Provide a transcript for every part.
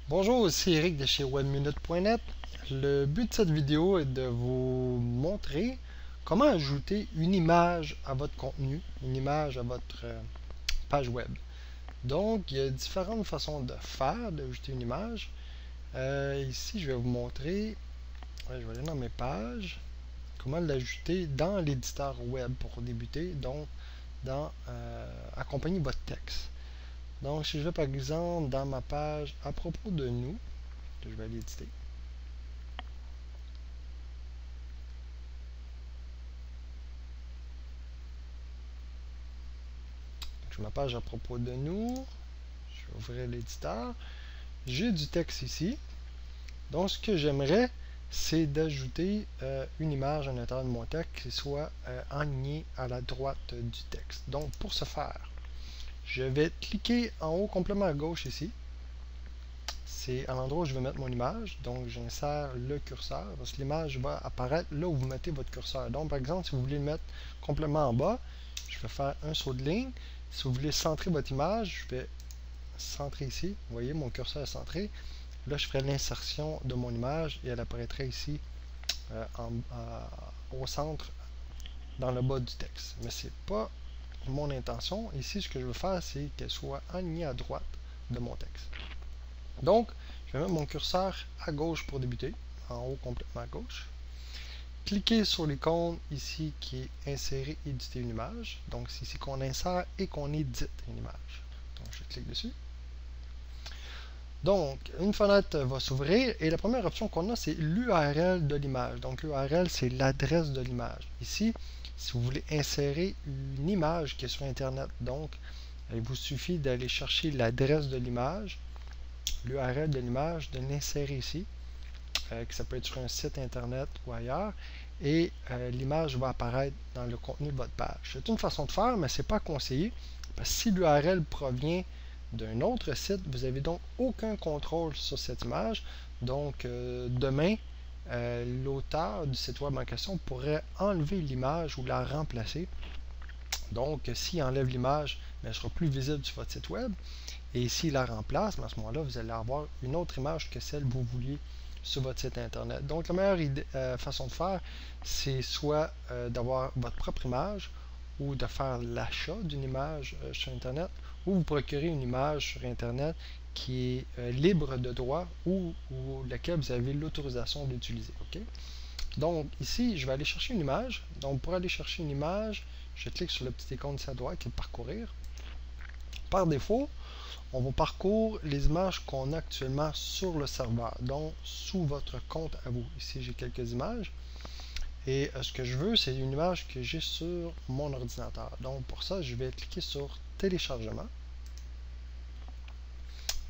Bonjour, ici Eric de chez webminute.net. Le but de cette vidéo est de vous montrer comment ajouter une image à votre contenu, une image à votre page web. Donc, il y a différentes façons de faire, d'ajouter une image. Ici, je vais vous montrer, je vais aller dans mes pages, comment l'ajouter dans l'éditeur web pour débuter, donc dans accompagner votre texte. Donc, si je vais par exemple dans ma page à propos de nous, que je vais aller éditer. Donc, ma page à propos de nous. Je vais ouvrir l'éditeur. J'ai du texte ici. Donc, ce que j'aimerais, c'est d'ajouter une image à l'intérieur de mon texte qui soit alignée à la droite du texte. Donc, pour ce faire, je vais cliquer en haut complètement à gauche ici. C'est à l'endroit où je vais mettre mon image. Donc, j'insère le curseur parce que l'image va apparaître là où vous mettez votre curseur. Donc, par exemple, si vous voulez le mettre complètement en bas, je vais faire un saut de ligne. Si vous voulez centrer votre image, je vais centrer ici. Vous voyez, mon curseur est centré. Là, je ferai l'insertion de mon image et elle apparaîtrait ici au centre, dans le bas du texte. Mais ce n'est pas mon intention. Ici, ce que je veux faire, c'est qu'elle soit alignée à droite de mon texte. Donc, je vais mettre mon curseur à gauche pour débuter, en haut complètement à gauche. Cliquez sur l'icône ici qui est insérer, éditer une image. Donc, c'est ici qu'on insère et qu'on édite une image. Donc, je clique dessus. Donc, une fenêtre va s'ouvrir et la première option qu'on a, c'est l'URL de l'image. Donc, l'URL, c'est l'adresse de l'image. Ici, si vous voulez insérer une image qui est sur Internet, donc, il vous suffit d'aller chercher l'adresse de l'image, l'URL de l'image, de l'insérer ici, que ça peut être sur un site Internet ou ailleurs, et l'image va apparaître dans le contenu de votre page. C'est une façon de faire, mais ce n'est pas conseillé, parce que si l'URL provient d'un autre site, vous n'avez donc aucun contrôle sur cette image. Donc, demain, l'auteur du site web en question pourrait enlever l'image ou la remplacer. Donc, s'il enlève l'image, elle ne sera plus visible sur votre site web. Et s'il la remplace, à ce moment-là, vous allez avoir une autre image que celle que vous vouliez sur votre site Internet. Donc, la meilleure façon de faire, c'est soit d'avoir votre propre image ou de faire l'achat d'une image sur Internet, ou vous procurez une image sur Internet qui est libre de droit ou laquelle vous avez l'autorisation d'utiliser. Okay? Donc ici, je vais aller chercher une image. Donc pour aller chercher une image, je clique sur le petit icône ici à droite qui est parcourir. Par défaut, on va parcourir les images qu'on a actuellement sur le serveur, donc sous votre compte à vous. Ici, j'ai quelques images. Et ce que je veux, c'est une image que j'ai sur mon ordinateur. Donc pour ça, je vais cliquer sur téléchargement.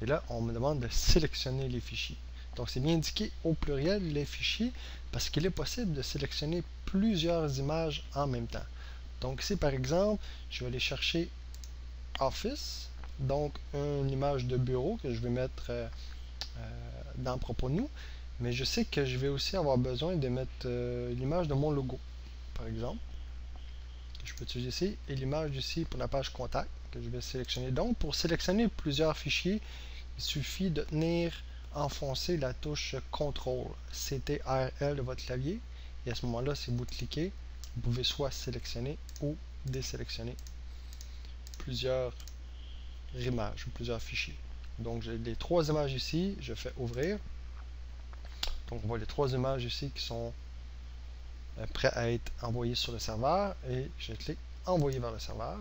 Et là, on me demande de sélectionner les fichiers. Donc c'est bien indiqué au pluriel les fichiers parce qu'il est possible de sélectionner plusieurs images en même temps. Donc ici, par exemple, je vais aller chercher Office, donc une image de bureau que je vais mettre dans propos de nous. Mais je sais que je vais aussi avoir besoin de mettre l'image de mon logo, par exemple. Je peux utiliser ici, et l'image ici pour la page contact que je vais sélectionner. Donc, pour sélectionner plusieurs fichiers, il suffit de tenir enfoncé la touche CTRL, CTRL de votre clavier. Et à ce moment-là, si vous cliquez, vous pouvez soit sélectionner ou désélectionner plusieurs images ou plusieurs fichiers. Donc, j'ai les trois images ici. Je fais ouvrir. Donc, on voit les trois images ici qui sont prêts à être envoyées sur le serveur. Et je clique envoyer vers le serveur.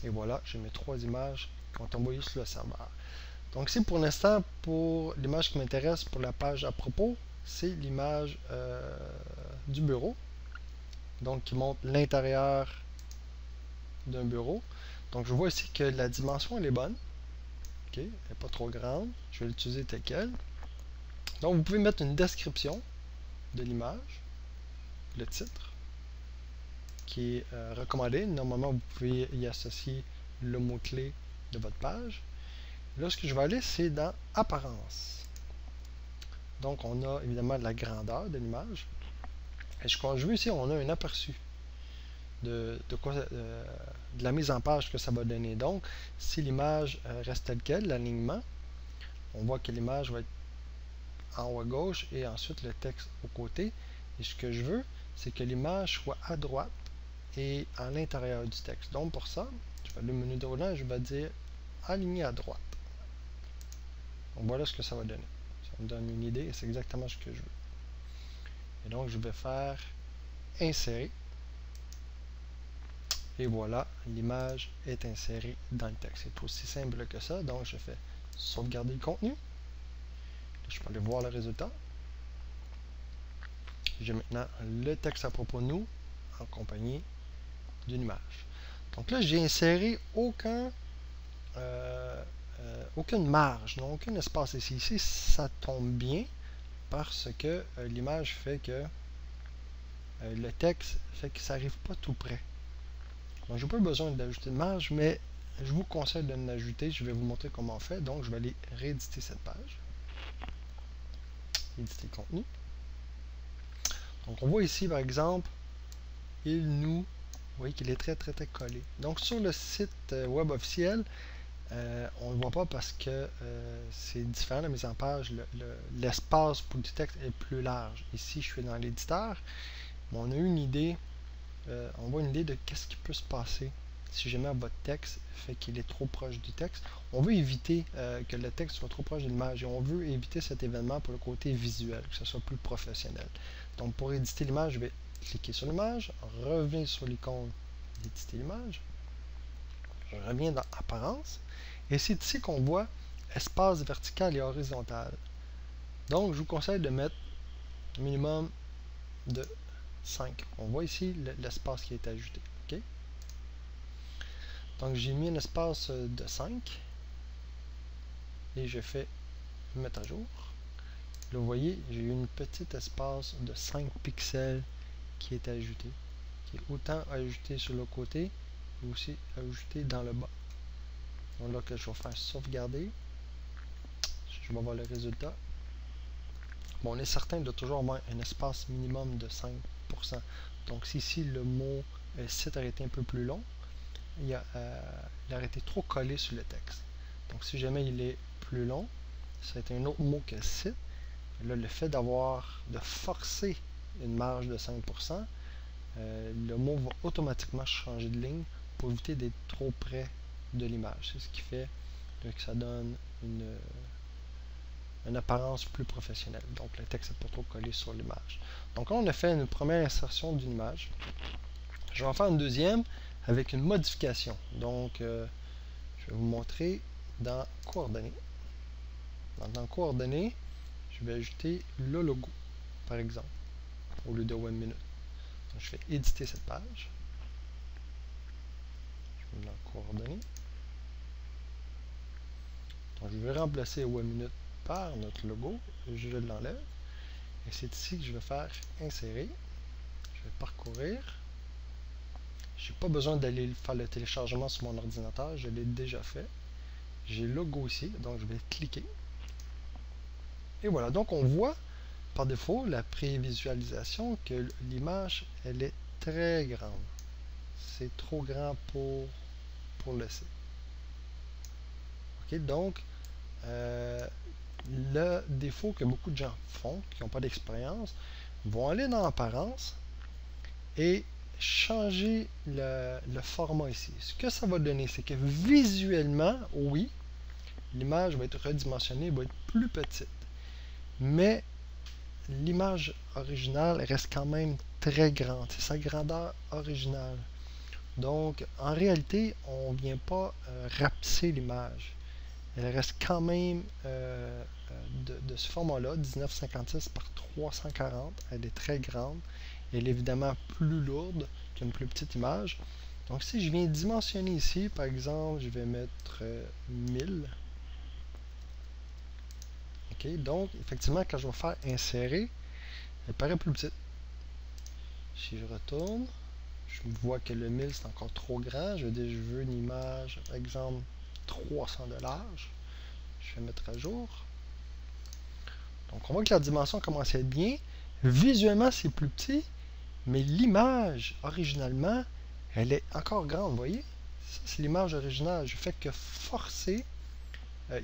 Et voilà, j'ai mes trois images qui ont été envoyées sur le serveur. Donc ici, pour l'instant, pour l'image qui m'intéresse pour la page à propos, c'est l'image du bureau. Donc, qui montre l'intérieur d'un bureau. Donc, je vois ici que la dimension, elle est bonne. OK, elle n'est pas trop grande. Je vais l'utiliser telle quelle. Donc, vous pouvez mettre une description de l'image, le titre, qui est recommandé. Normalement, vous pouvez y associer le mot-clé de votre page. Là, ce que je vais aller, c'est dans Apparence. Donc, on a évidemment la grandeur de l'image. Et comme je veux ici, on a un aperçu de la mise en page que ça va donner. Donc, si l'image reste telle quelle, l'alignement, on voit que l'image va être en haut à gauche et ensuite le texte au côté. Et ce que je veux, c'est que l'image soit à droite et à l'intérieur du texte. Donc pour ça, je vais aller au menu de roulant et je vais dire aligner à droite. Donc voilà ce que ça va donner. Ça me donne une idée et c'est exactement ce que je veux. Et donc je vais faire insérer. Et voilà, l'image est insérée dans le texte. C'est aussi simple que ça. Donc je fais sauvegarder le contenu. Je peux aller voir le résultat. J'ai maintenant le texte à propos de nous en compagnie d'une image. Donc là, j'ai inséré aucune marge, donc aucun espace ici. Ici, ça tombe bien parce que l'image fait que le texte fait que ça n'arrive pas tout près. Donc, je n'ai pas besoin d'ajouter de marge, mais je vous conseille de l'ajouter. Je vais vous montrer comment on fait. Donc, je vais aller rééditer cette page. Éditer le contenu. Donc, on voit ici, par exemple, vous voyez qu'il est très collé. Donc, sur le site web officiel, on ne le voit pas parce que c'est différent la mise en page. L'espace pour du texte est plus large. Ici, je suis dans l'éditeur. On a une idée, on voit une idée de qu'est-ce qui peut se passer si jamais votre texte fait qu'il est trop proche du texte. On veut éviter que le texte soit trop proche de l'image et on veut éviter cet événement pour le côté visuel, que ce soit plus professionnel. Donc pour éditer l'image, je vais cliquer sur l'image, revenir sur l'icône d'éditer l'image, je reviens dans Apparence, et c'est ici qu'on voit espace vertical et horizontal. Donc je vous conseille de mettre un minimum de 5. On voit ici l'espace qui est ajouté. Okay? Donc j'ai mis un espace de 5 et je fais mettre à jour. Là, vous voyez, j'ai eu une petite espace de 5 pixels qui est ajouté, qui est autant ajouté sur le côté et aussi ajouté dans le bas. Donc là que je vais faire sauvegarder, je vais voir le résultat. Bon, on est certain de toujours avoir un espace minimum de 5%. Donc si ici le mot site aurait été un peu plus long, il aurait été trop collé sur le texte. Donc si jamais il est plus long, ça va être un autre mot que site. Là, le fait de forcer une marge de 5%, le mot va automatiquement changer de ligne pour éviter d'être trop près de l'image. C'est ce qui fait que ça donne une apparence plus professionnelle. Donc le texte n'est pas trop collé sur l'image. Donc là, on a fait une première insertion d'une image. Je vais en faire une deuxième avec une modification. Donc je vais vous montrer dans coordonnées. Dans coordonnées, je vais ajouter le logo, par exemple, au lieu de One Minute. Donc, je vais éditer cette page. Je vais dans coordonnées. Donc, je vais remplacer One Minute par notre logo. Je l'enlève. Et c'est ici que je vais faire insérer. Je vais parcourir. Je n'ai pas besoin d'aller faire le téléchargement sur mon ordinateur. Je l'ai déjà fait. J'ai le logo ici. Donc, je vais cliquer. Et voilà. Donc, on voit par défaut la prévisualisation que l'image, elle est très grande. C'est trop grand pour le site. Ok, donc, le défaut que beaucoup de gens font, qui n'ont pas d'expérience, vont aller dans l'apparence et changer le format ici. Ce que ça va donner, c'est que visuellement, oui, l'image va être redimensionnée, va être plus petite. Mais l'image originale reste quand même très grande. C'est sa grandeur originale. Donc, en réalité, on ne vient pas rapetisser l'image. Elle reste quand même de ce format-là, 1956 par 340. Elle est très grande. Elle est évidemment plus lourde qu'une plus petite image. Donc, si je viens dimensionner ici, par exemple, je vais mettre 1000. OK, donc, effectivement, quand je vais faire insérer, elle paraît plus petite. Si je retourne, je vois que le 1000 c'est encore trop grand. Je veux une image, par exemple, 300 $. Je vais mettre à jour. Donc, on voit que la dimension commence à être bien. Visuellement, c'est plus petit, mais l'image, originalement, elle est encore grande, vous voyez? Ça, c'est l'image originale. Je fais que forcer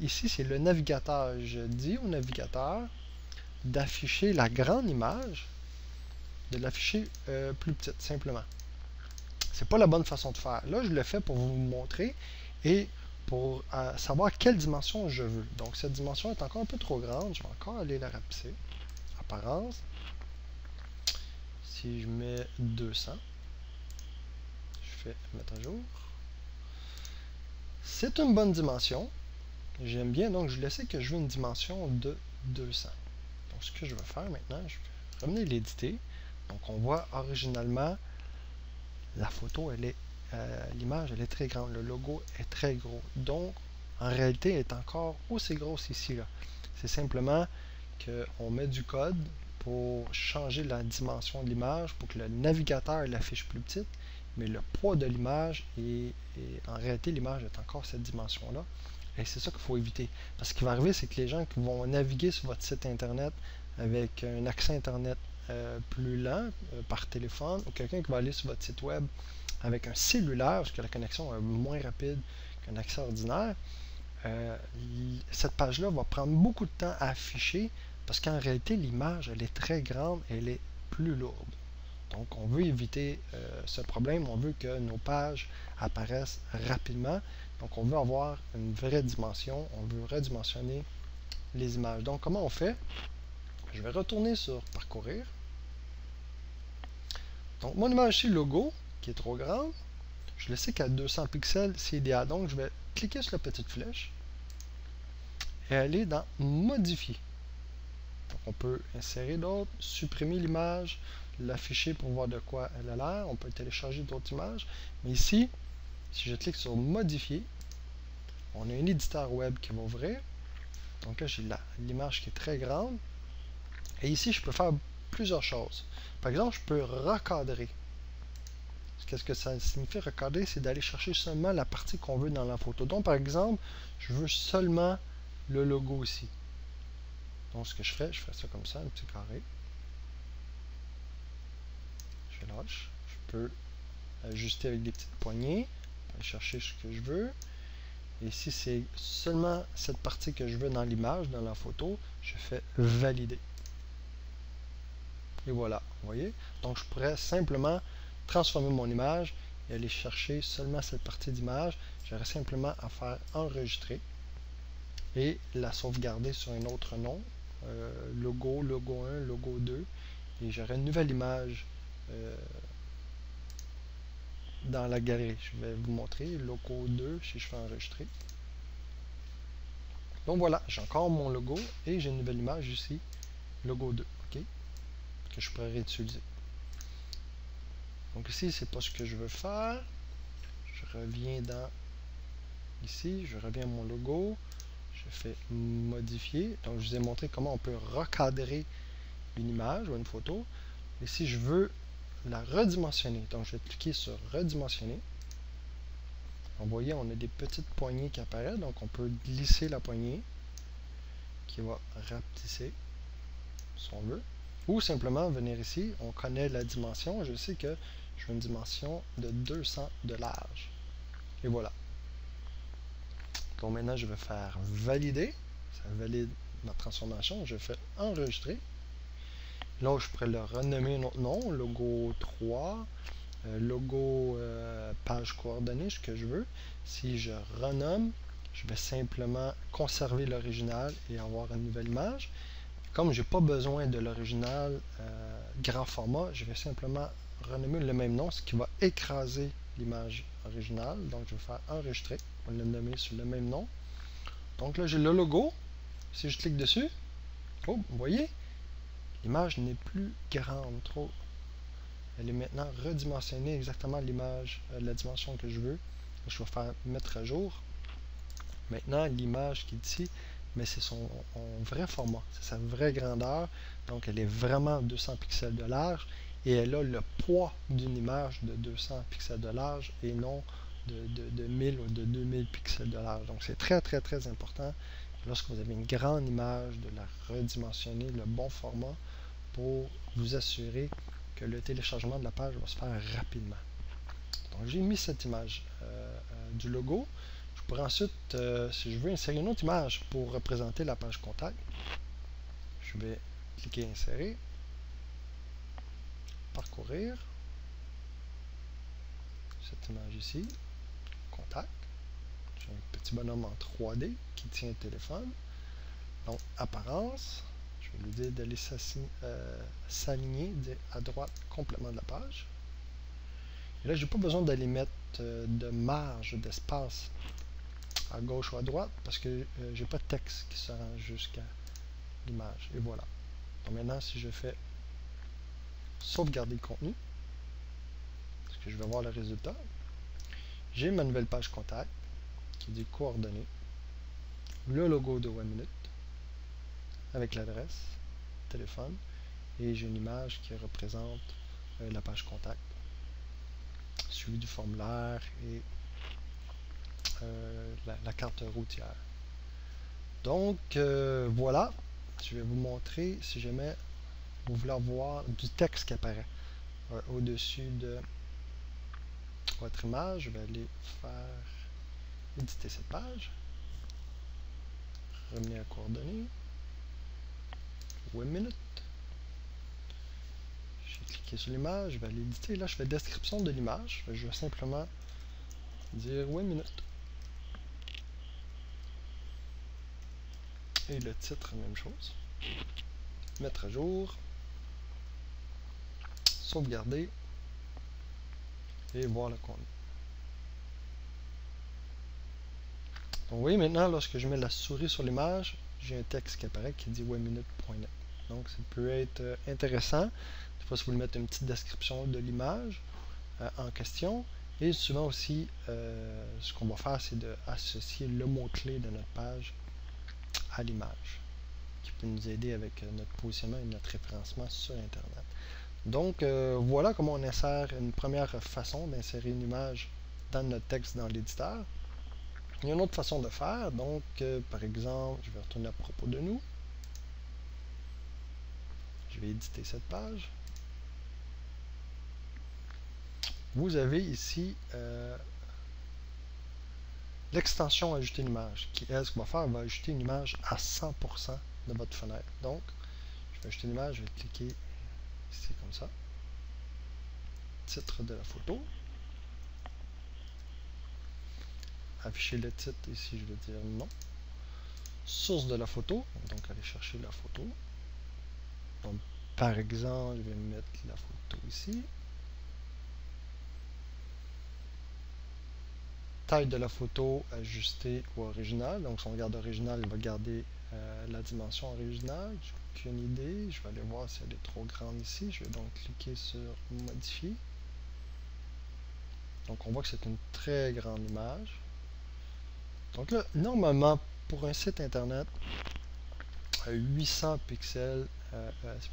ici, c'est le navigateur. Je dis au navigateur d'afficher la grande image, de l'afficher plus petite, simplement. C'est pas la bonne façon de faire. Là, je le fais pour vous montrer et pour savoir quelle dimension je veux. Donc, cette dimension est encore un peu trop grande. Je vais encore aller la rapetisser. Apparence. Si je mets 200, je fais mettre à jour. C'est une bonne dimension. J'aime bien, donc je le sais que je veux une dimension de 200. Donc, ce que je vais faire maintenant, je vais revenir l'éditer. Donc, on voit originalement la photo, l'image, elle est très grande. Le logo est très gros. Donc, en réalité, elle est encore aussi grosse ici. C'est simplement qu'on met du code pour changer la dimension de l'image, pour que le navigateur l'affiche plus petite, mais le poids de l'image en réalité, l'image est encore cette dimension-là. Et c'est ça qu'il faut éviter. Parce que ce qui va arriver, c'est que les gens qui vont naviguer sur votre site Internet avec un accès Internet plus lent par téléphone, ou quelqu'un qui va aller sur votre site web avec un cellulaire, parce que la connexion est moins rapide qu'un accès ordinaire, cette page-là va prendre beaucoup de temps à afficher parce qu'en réalité, l'image, elle est très grande et elle est plus lourde. Donc, on veut éviter ce problème. On veut que nos pages apparaissent rapidement. Donc, on veut avoir une vraie dimension. On veut redimensionner les images. Donc, comment on fait? Je vais retourner sur Parcourir. Donc, mon image ici, logo, qui est trop grande, je le sais qu'à 200 pixels, c'est idéal. Donc, je vais cliquer sur la petite flèche et aller dans Modifier. Donc, on peut insérer d'autres, supprimer l'image, l'afficher pour voir de quoi elle a l'air. On peut télécharger d'autres images. Mais ici, si je clique sur Modifier, on a un éditeur web qui va ouvrir. Donc là, j'ai l'image qui est très grande. Et ici, je peux faire plusieurs choses. Par exemple, je peux recadrer. Qu'est-ce que ça signifie recadrer? C'est d'aller chercher seulement la partie qu'on veut dans la photo. Donc, par exemple, je veux seulement le logo ici. Donc, ce que je fais ça comme ça, un petit carré. Je lâche. Je peux ajuster avec des petites poignées. Aller chercher ce que je veux. Et ici, c'est seulement cette partie que je veux dans l'image, dans la photo. Je fais valider. Et voilà, vous voyez? Donc, je pourrais simplement transformer mon image et aller chercher seulement cette partie d'image. J'aurais simplement à faire enregistrer et la sauvegarder sur un autre nom. Logo, logo 1, logo 2. Et j'aurai une nouvelle image dans la galerie. Je vais vous montrer logo 2 si je fais enregistrer. Donc voilà, j'ai encore mon logo et j'ai une nouvelle image ici, logo 2, ok, que je pourrais réutiliser. Donc ici, c'est pas ce que je veux faire. Je reviens dans ici, je reviens à mon logo, je fais modifier. Donc je vous ai montré comment on peut recadrer une image ou une photo. Et si je veux la redimensionner, donc je vais cliquer sur redimensionner. Vous voyez, on a des petites poignées qui apparaissent, donc on peut glisser la poignée qui va rapetisser si on veut. Ou simplement venir ici, on connaît la dimension, je sais que je veux une dimension de 200 de large. Et voilà. Donc maintenant, je vais faire valider. Ça valide ma transformation. Je fais enregistrer. Là, je pourrais le renommer un autre nom, logo 3, logo page coordonnée, ce que je veux. Si je renomme, je vais simplement conserver l'original et avoir une nouvelle image. Comme je n'ai pas besoin de l'original grand format, je vais simplement renommer le même nom, ce qui va écraser l'image originale. Donc, je vais faire enregistrer. On va le nommer sur le même nom. Donc là, j'ai le logo. Si je clique dessus, oh, vous voyez, l'image n'est plus grande trop. Elle est maintenant redimensionnée exactement l'image, la dimension que je veux. Je vais faire mettre à jour. Maintenant, l'image qui est ici, mais c'est son vrai format, c'est sa vraie grandeur. Donc, elle est vraiment 200 pixels de large et elle a le poids d'une image de 200 pixels de large et non de 1000 ou de 2000 pixels de large. Donc, c'est très, très, très important lorsque vous avez une grande image de la redimensionner, le bon format pour vous assurer que le téléchargement de la page va se faire rapidement. Donc, j'ai mis cette image du logo. Je Pour ensuite, si je veux insérer une autre image pour représenter la page contact, je vais cliquer insérer, parcourir cette image ici, contact. J'ai un petit bonhomme en 3D qui tient le téléphone. Donc, apparence, je vais lui dire d'aller s'aligner à droite complètement de la page. Et là, je n'ai pas besoin d'aller mettre de marge, d'espace à gauche ou à droite parce que j'ai pas de texte qui se rend jusqu'à l'image. Et voilà. Donc maintenant, si je fais sauvegarder le contenu, parce que je vais voir le résultat, j'ai ma nouvelle page contact qui dit coordonnées, le logo de 1 minute avec l'adresse, téléphone, et j'ai une image qui représente la page contact, suivi du formulaire et la carte routière. Donc voilà, je vais vous montrer si jamais vous voulez voir du texte qui apparaît au-dessus de votre image. Je vais aller faire éditer cette page, revenir à coordonnées, 1 minute. J'ai cliqué sur l'image, je vais aller éditer. Là, je fais description de l'image. Je vais simplement dire 1 minute. Et le titre, même chose. Mettre à jour. Sauvegarder. Et voir le contenu. Donc, vous voyez maintenant, lorsque je mets la souris sur l'image, j'ai un texte qui apparaît qui dit 1minute.net. Donc, ça peut être intéressant. Des fois, si vous voulez mettre une petite description de l'image en question. Et souvent aussi, ce qu'on va faire, c'est d'associer le mot-clé de notre page à l'image, qui peut nous aider avec notre positionnement et notre référencement sur Internet. Donc, voilà comment on insère une première façon d'insérer une image dans notre texte dans l'éditeur. Il y a une autre façon de faire. Donc, par exemple, je vais retourner à propos de nous. Je vais éditer cette page. Vous avez ici l'extension ajouter une image, qui, elle, ce qu'on va faire, va ajouter une image à 100% de votre fenêtre. Donc, je vais ajouter une image, je vais cliquer ici comme ça. Titre de la photo. Afficher le titre, ici je vais dire non. Source de la photo, donc aller chercher la photo. Donc, par exemple, je vais mettre la photo ici. Taille de la photo ajustée au original. Donc, si on regarde original, il va garder la dimension originale. J'ai aucune idée. Je vais aller voir si elle est trop grande ici. Je vais donc cliquer sur modifier. Donc, on voit que c'est une très grande image. Donc là, normalement, pour un site internet, 800 pixels, ça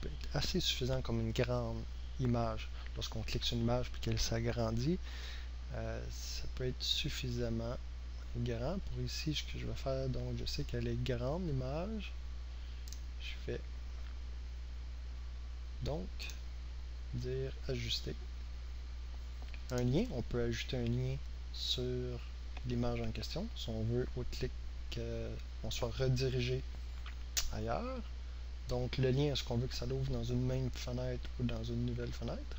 peut être assez suffisant comme une grande image. Lorsqu'on clique sur une image et qu'elle s'agrandit, ça peut être suffisamment grand. Pour ici, ce que je vais faire, donc je sais qu'elle est grande l'image. Je fais donc dire ajuster. Un lien, on peut ajouter un lien sur l'image en question. Si on veut au clic qu'on soit redirigé ailleurs. Donc le lien, est-ce qu'on veut que ça l'ouvre dans une même fenêtre ou dans une nouvelle fenêtre?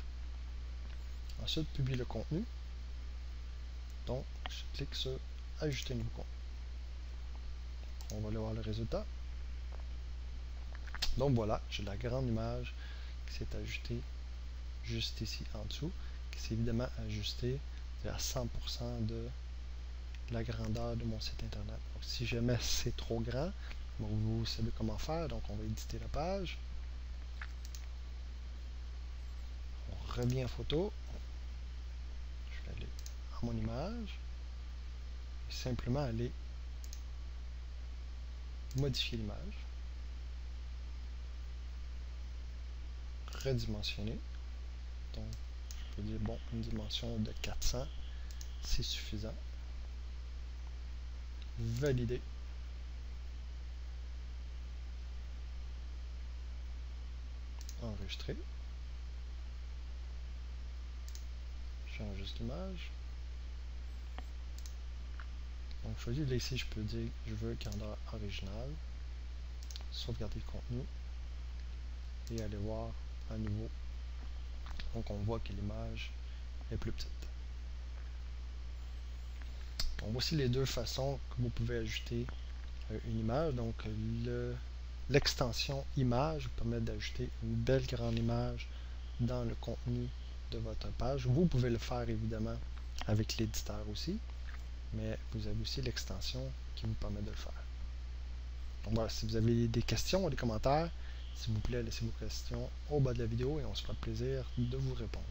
Ensuite, publier le contenu. Donc, je clique sur ajouter nouveau contenu. On va aller voir le résultat. Donc voilà, j'ai la grande image qui s'est ajoutée juste ici en dessous, qui s'est évidemment ajustée à 100% de la grandeur de mon site internet. Donc si jamais c'est trop grand, bon, vous savez comment faire, donc on va éditer la page. On revient en photo. Je vais aller à mon image et simplement aller modifier l'image, redimensionner. Donc, je peux dire, bon, une dimension de 400, c'est suffisant. Valider. Enregistrer. J'enregistre l'image. Donc je choisis là ici, je peux dire je veux grandeur originale, sauvegarder le contenu et aller voir à nouveau. Donc on voit que l'image est plus petite. Donc voici les deux façons que vous pouvez ajouter une image. Donc l'extension image vous permet d'ajouter une belle grande image dans le contenu de votre page. Vous pouvez le faire évidemment avec l'éditeur aussi, mais vous avez aussi l'extension qui vous permet de le faire. Donc voilà, si vous avez des questions ou des commentaires, s'il vous plaît, laissez vos questions au bas de la vidéo et on se fera plaisir de vous répondre.